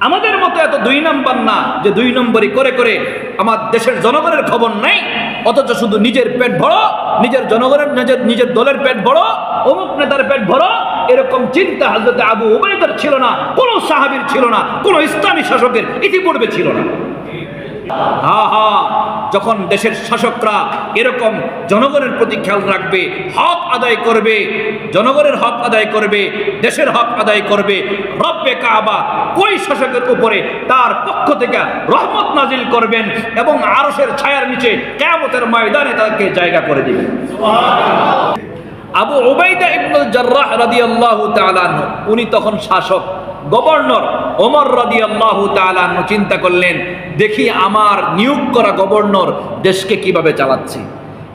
আমাদের মতো এত দুই নাম্বার না যে দুই নম্বরই করে করে আমার দেশের জনগণের খবর নাই, অথচ শুধু নিজের পেট ভরো, নিজের জনগণের নিজের দলের পেট ভরো, অমুক নেতার পেট ভরো, এরকম চিন্তা হযরত আবু উবাইদার ছিল না, কোনো সাহাবীর ছিল না, কোনো ইসলামী শাসকের ইতিপূর্বে ছিল না। যখন দেশের শাসকরা এরকম জনগণের প্রতি খেয়াল রাখবে, হক আদায় করবে, জনগণের হক আদায় করবে, দেশের হক আদায় করবে, রব্বে কাবা ওই শাসকের উপরে তার পক্ষ থেকে রহমত নাজিল করবেন এবং আরশের ছায়ার নিচে কিয়ামতের ময়দানে তাকে জায়গা করে দিবেন। আবু উবাইদা ইবনুল জাররাহ রাদিয়াল্লাহু তাআলা আনহু, উনি তখন শাসক, গভর্নর। ওমর রাদিয়াল্লাহু তাআলা আনহু চিন্তা করলেন, দেখি আমার নিয়োগ করা গভর্নর দেশকে কিভাবে চালাচ্ছে।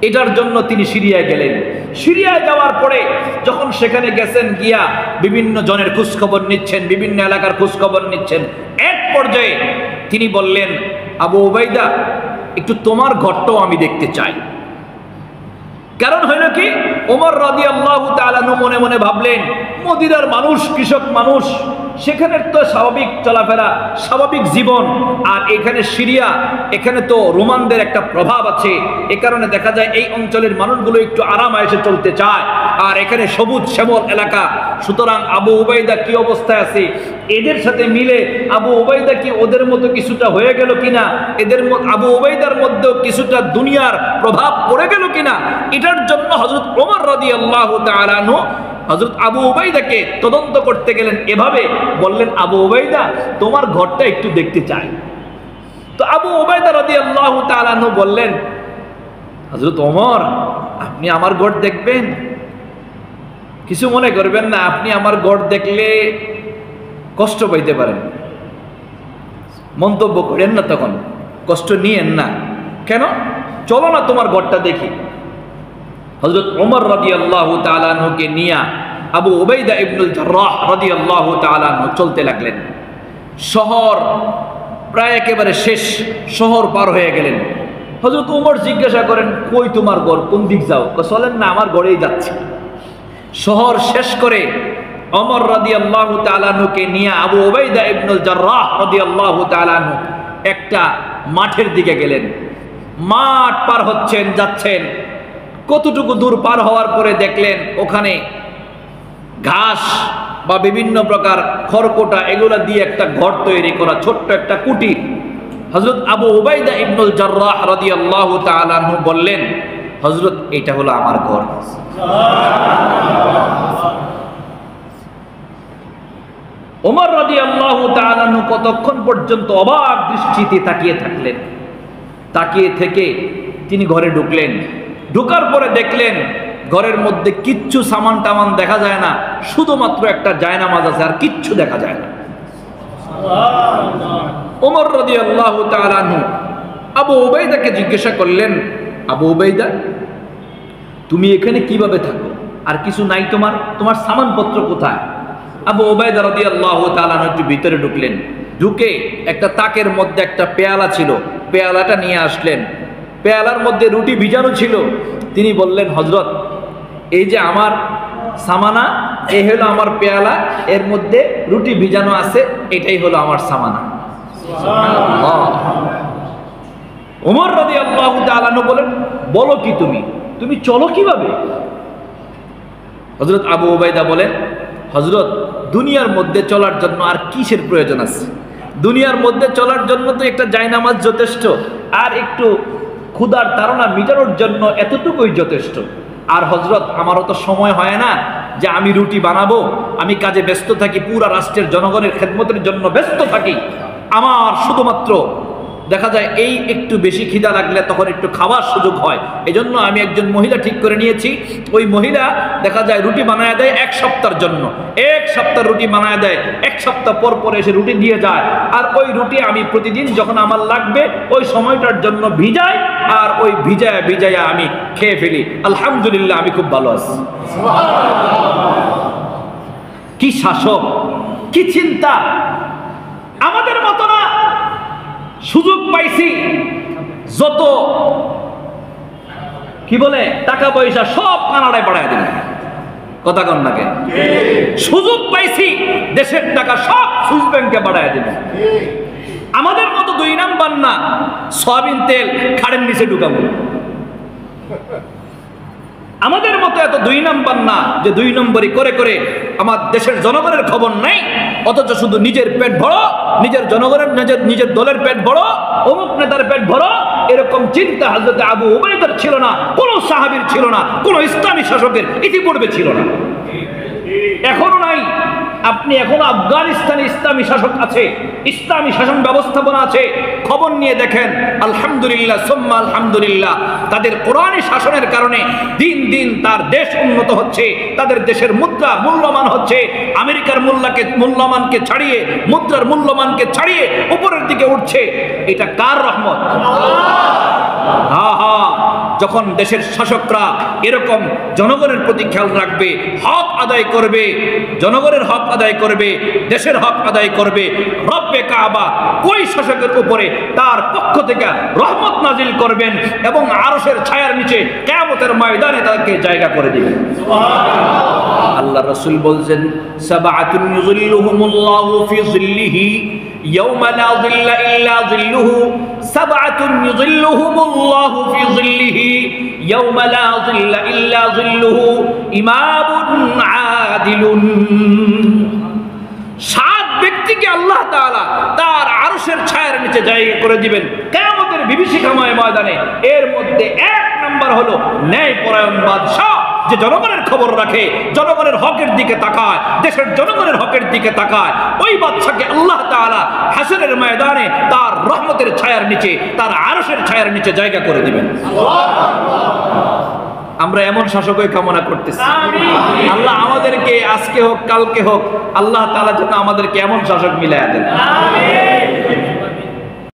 এটার জন্য তিনি সিরিয়ায় গেলেন। সিরিয়ায় যাওয়ার পরে যখন সেখানে গেছেন, গিয়া বিভিন্ন জনের খোঁজখবর নিচ্ছেন, বিভিন্ন এলাকার খোঁজখবর নিচ্ছেন। এক পর্যায়ে তিনি বললেন, আবু উবাইদা, একটু তোমার ঘরটাও আমি দেখতে চাই। কারণ হইল কি, ওমর রাদিয়াল্লাহু তাআলা মনে মনে ভাবলেন, মদিনার মানুষ কৃষক মানুষ, সেখানের তো স্বাভাবিক চলাফেরা, স্বাভাবিক জীবন, আর এখানে সিরিয়া, এখানে তো রোমানদের একটা প্রভাব আছে। এ কারণে দেখা যায় এই অঞ্চলের মানুষগুলো একটু আরাম আয়েশে চলতে চায়, আর এখানে সবুজ শ্যামল এলাকা। সুতরাং আবু উবাইদা কি অবস্থায় আছে, এদের সাথে মিলে আবু উবাইদা কি ওদের মতো কিছুটা হয়ে গেল কিনা, আবু উবাইদার মধ্যেও কিছুটা দুনিয়ার প্রভাব পড়ে গেল কিনা, এটার জন্য হযরত ওমর রাদিয়াল্লাহু তাআলা আনহু হযরত আবু উবাইদাকে তদন্ত করতে গেলেন। এভাবে বললেন, আবু উবাইদা, তোমার ঘরটা একটু দেখতে চাই। তো আবু উবাইদা রাদিয়াল্লাহু তাআলা আনহু বললেন, হযরত ওমর, আপনি আমার ঘর দেখবেন? কিছু মনে করবেন না, আপনি আমার ঘর দেখলে কষ্ট পাইতে পারেন, মন্তব্য করেন না, তখন কষ্ট নিয়েন না। কেন? চলো না তোমার ঘরটা দেখি। হযরত ওমর রাদিয়াল্লাহু তাআলা আনহুকে নিয়ে আবু উবাইদা ইবনুল জাররাহ রাদিয়াল্লাহু তাআলা আনহু চলতে লাগলেন। শহর প্রায় একেবারে শেষ, শহর পার হয়ে গেলেন। হযরত ওমর জিজ্ঞাসা করেন, কই তোমার ঘর, কোন দিক যাও? চলেন না, আমার ঘরেই যাচ্ছি। শহর শেষ করে ওমর রাদিয়াল্লাহু তাআলা আনহুকে নিয়ে আবু উবাইদা ইবনুল জাররাহ রাদিয়াল্লাহু তাআলা আনহু একটা মাঠের দিকে গেলেন। মাঠ পার হচ্ছেন, যাচ্ছেন। কতটুকু দূর পার হওয়ার পরে দেখলেন ওখানে ঘাস বা বিভিন্ন প্রকার খড়কোটা এগুলা দিয়ে একটা ঘর তৈরি করা, ছোট্ট একটা কুটির। হযরত আবু উবাইদা ইবনুল জাররাহ রাদিয়াল্লাহু তাআলা আনহু বললেন, হযরত, এটা হলো আমার ঘর। ওমর রাদিয়াল্লাহু তাআলা আনহু কতক্ষণ পর্যন্ত অবাক দৃষ্টিতে তাকিয়ে থাকলেন। তাকিয়ে থেকে তিনি ঘরে ঢুকলেন। ঢোকার পরে দেখলেন ঘরের মধ্যে কিচ্ছু সামান টামান দেখা যায় না, শুধুমাত্র একটা জায়নামাজ আছে, আর কিচ্ছু দেখা যায় না। ওমর রাদিয়াল্লাহু তাআলা আনহু আবু উবাইদাকে জিজ্ঞাসা করলেন, আবু উবাইদা, তুমি এখানে কিভাবে থাকো? আর কিছু নাই তোমার? তোমার সামানপত্র কোথায়? আবু উবাইদা রাদিয়াল্লাহু তাআলা আনহু একটু ভিতরে ঢুকলেন। ঢুকে একটা তাকের মধ্যে একটা পেয়ালা ছিল, পেয়ালাটা নিয়ে আসলেন। পেয়ালার মধ্যে রুটি ভিজানো ছিল। তিনি বললেন, হযরত, এই যে আমার সামানা, এই হলো আমার পেয়ালা, এর মধ্যে রুটি ভিজানো আছে, এটাই হলো আমার সামানা। সুবহানাল্লাহ। ওমর রাদিয়াল্লাহু তাআলা আনহু বলেন, বলো কি তুমি চলো কিভাবে? হযরত আবু উবাইদা বলেন, হযরত, দুনিয়ার মধ্যে চলার জন্য আর কিসের প্রয়োজন আছে? দুনিয়ার মধ্যে চলার জন্য তো একটা জায়নামাজ যথেষ্ট, আর একটু ক্ষুধার তাড়না মিটানোর জন্য এতটুকুই যথেষ্ট। আর হযরত, আমারও তো সময় হয় না যে আমি রুটি বানাবো, আমি কাজে ব্যস্ত থাকি, পুরা রাষ্ট্রের জনগণের খেদমতের জন্য ব্যস্ত থাকি। আমার শুধুমাত্র দেখা যায় এই একটু বেশি খিদা লাগলে তখন একটু খাওয়ার সুযোগ হয়। এজন্য আমি একজন মহিলা ঠিক করে নিয়েছি, ওই মহিলা দেখা যায় রুটি বানায় দেয় 1 সপ্তাহের জন্য। 1 সপ্তাহ রুটি বানায় দেয়, 1 সপ্তাহ পর পর এসে রুটি দিয়ে যায়। আর ওই রুটি আমি প্রতিদিন যখন আমার লাগবে ওই সময়টার জন্য ভিজাই, আর ওই ভিজায়া আমি খেয়ে ফেলি। আলহামদুলিল্লাহ, আমি খুব ভালো আছি। কি শাসক, কি চিন্তা! আমাদের মতো না, সুযোগ পাইছি যত কি বলে টাকা পয়সা সব কানাডায় পাঠায় দিলেন। কথা কন না কেন? সুযোগ পাইছি দেশের টাকা সব সুইস ব্যাংকে বাড়ায় দেবেন। আমাদের মতো 2 নাম্বার না, সয়াবিন তেল খাড়ের নিচে ঢুকাবো। আমাদের মতো এত 2 নাম্বার না যে 2 নম্বরই করে করে আমার দেশের জনগণের খবর নাই, অথচ শুধু নিজের পেট বড়, নিজের জনগণের নিজের দলের পেট বড়, অমুক নেতার পেট বড়, এরকম চিন্তা হযরত আবু উবাইদার ছিল না, কোনো সাহাবীর ছিল না, কোনো ইসলামী শাসকের ইতিপূর্বে ছিল না, এখনো নাই। আপনি এখনো আফগানিস্তানে ইসলামী শাসক আছে, ইসলামী শাসন ব্যবস্থাপনা আছে, খবর নিয়ে দেখেন। আলহামদুলিল্লাহ সুম্মা আলহামদুলিল্লাহ, তাদের কোরআনী শাসনের কারণে দিন দিন তার দেশ উন্নত হচ্ছে, তাদের দেশের মুদ্রা মূল্যমান হচ্ছে, আমেরিকার মূল্যমানকে ছাড়িয়ে, মুদ্রার মূল্যমানকে ছাড়িয়ে উপরের দিকে উঠছে। এটা কার রহমত? যখন দেশের শাসকরা এরকম জনগণের প্রতি খেয়াল রাখবে, হক আদায় করবে, জনগণের হক আদায় করবে, দেশের হক আদায় করবে, রব্বে কাবা ওই শাসকের উপরে তার পক্ষ থেকে রহমত নাজিল করবেন এবং আরশের ছায়ার নিচে কিয়ামতের ময়দানে তাকে জায়গা করে দিবেন। আল্লাহ রাসূল বলেন, সাবআতুন ইউযিল্লুহুমুল্লাহু ফি যিল্লিহি ইয়াওমা লা যিল্লা ইল্লা যিল্লুহু, সাবআতুন ইউযিল্লুহুমুল্লাহু ফি যিল্লিহি ইয়াওমা লা যিল্লা ইল্লা যিল্লুহু, ইমামুন আদিলুন। 7 ব্যক্তিকে আল্লাহ তাআলা তার আরশের ছায়ার নিচে জায়গা করে দিবেন কিয়ামতের বিভীষিকাময় ময়দানে। এর মধ্যে 1 নাম্বার হলো ন্যায়পরায়ণ বাদশা, যে জনগণের খবর রাখে, জনগণের হকের দিকে তাকায়, দেশের জনগণের হকের দিকে তাকায়। ওই বাদশাকে আল্লাহ তাআলা হাসরের ময়দানে তার রহমতের ছায়ার নিচে, তার আরশের ছায়ার নিচে জায়গা করে দিবেন। আমরা এমন শাসকই কামনা করতেছি। আল্লাহ আমাদেরকে আজকে হোক কালকে হোক, আল্লাহ তাআলা যেন আমাদেরকে এমন শাসক মিলায়া দেন।